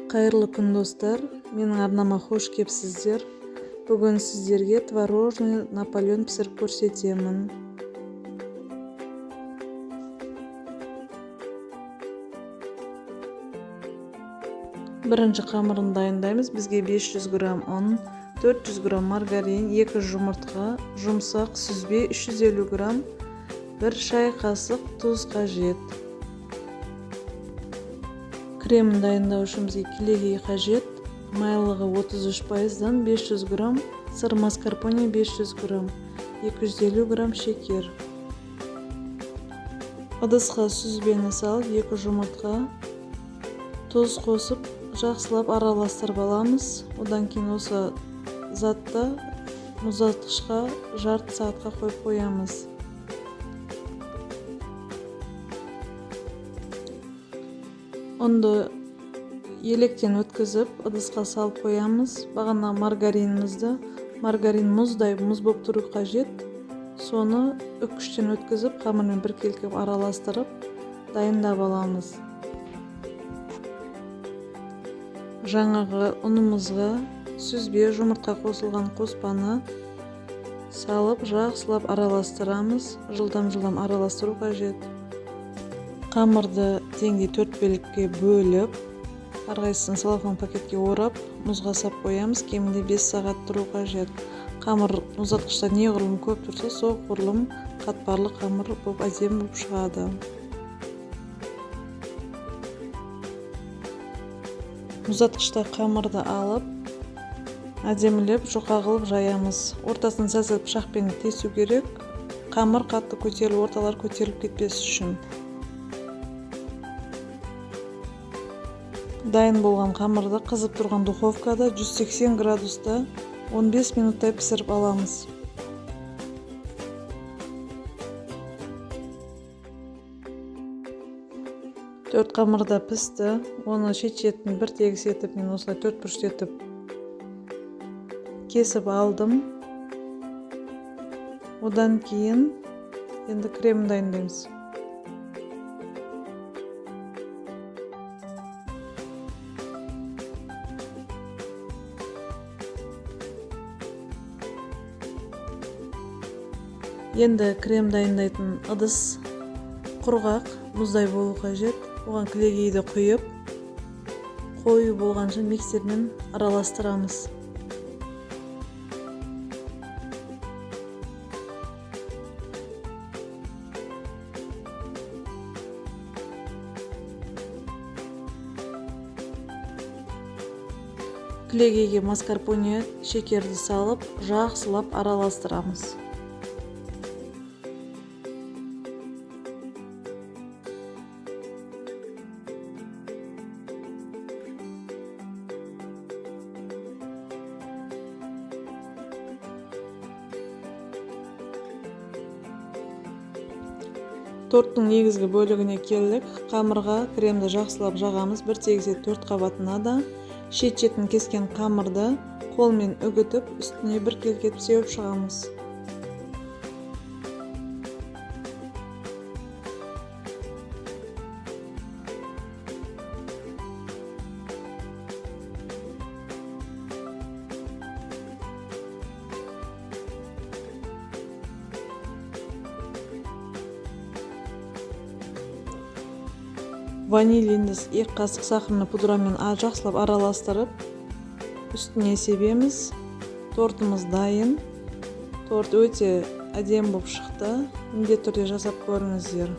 Қайырлы күн достар, менің арнама хош кепсіздер. Бүгін сіздерге творожный Наполеон пісіріп көрсетемін. Бірінші қамырын дайындаймыз. Бізге 500 грамм ұн, 400 грамм маргарин, 2 жұмыртқа, жұмсақ сүзбе 350 грамм, 1 шай қасық тұз қажет. Кремін дайындау үшін бізге кілегей қажет, майлығы 33%-дан 500 грамм, сыр маскарпоне 500 грамм, 250 грамм шекер. Ыдысқа сүзбені салып, 2 жұмыртқа, тұз қосып, жақсылап араластырып аламыз. Одан кейін осы затты мұздатқышқа жарты сағатқа қойып қоямыз. Онды електен өткізіп, ыдысқа салып қоямыз. Бағана маргарин мұздай мұз болып тұру қажет. Соны үккіштен өткізіп, қамырмен біркелкі араластырып, дайындап аламыз. Жаңағы ұнымызға сүзбе жұмыртқа қосылған қоспаны салып, жақсылап араластырамыз. Жылдам араластыру қажет. Қамырды теңдей 4 бөлікке бөліп, әрқайсысын целлофан пакетке орап, мұзға сап қоямыз. Кемінде 5 сағат тұру қажет. Қамыр мұздатқышта неғұрлым көп тұрса, соғұрлым қатпарлы қамыр болып әдемі болып шығады. Мұздатқышта қамырды алып, әдемілеп, жұқа қылып жаямыз. Ортасын сәл пышақпен тесу керек. Қамыр қатты көтеріліп, орталар көтеріліп кетпес үшін. Дайын болған қамырды қызып тұрған духовкада 180 градуста 15 минуттай пісіріп аламыз. Төрт қамырда пісті. Оны шет-шетін бір тегіс етіп, мен осылай 4 бұрыш етіп кесіп алдым. Одан кейін енді кремін дайындаймыз. Енді крем дайындайтын ыдыс құрғақ, мұздай болу қажет. Оған кілегейді құйып, қою болғанша миксермен араластырамыз. Кілегейге маскарпоне шекерді салып, жақсылап араластырамыз. Торттың негізгі бөлігіне келдік. Қамырға кремді жақсылап жағамыз. Бір тегізе 4 қабатына да шет-шетін кескен қамырды қолмен үгітіп, үстіне бір келкетіп сеуіп шығамыз. Ванилинді 2 қасық сахарны пудрамен жақсылап араластырып, үстіне себеміз. Тортымыз дайын. Торт өте әдемі болып шықты. Міндетті түрде жасап көріңіздер.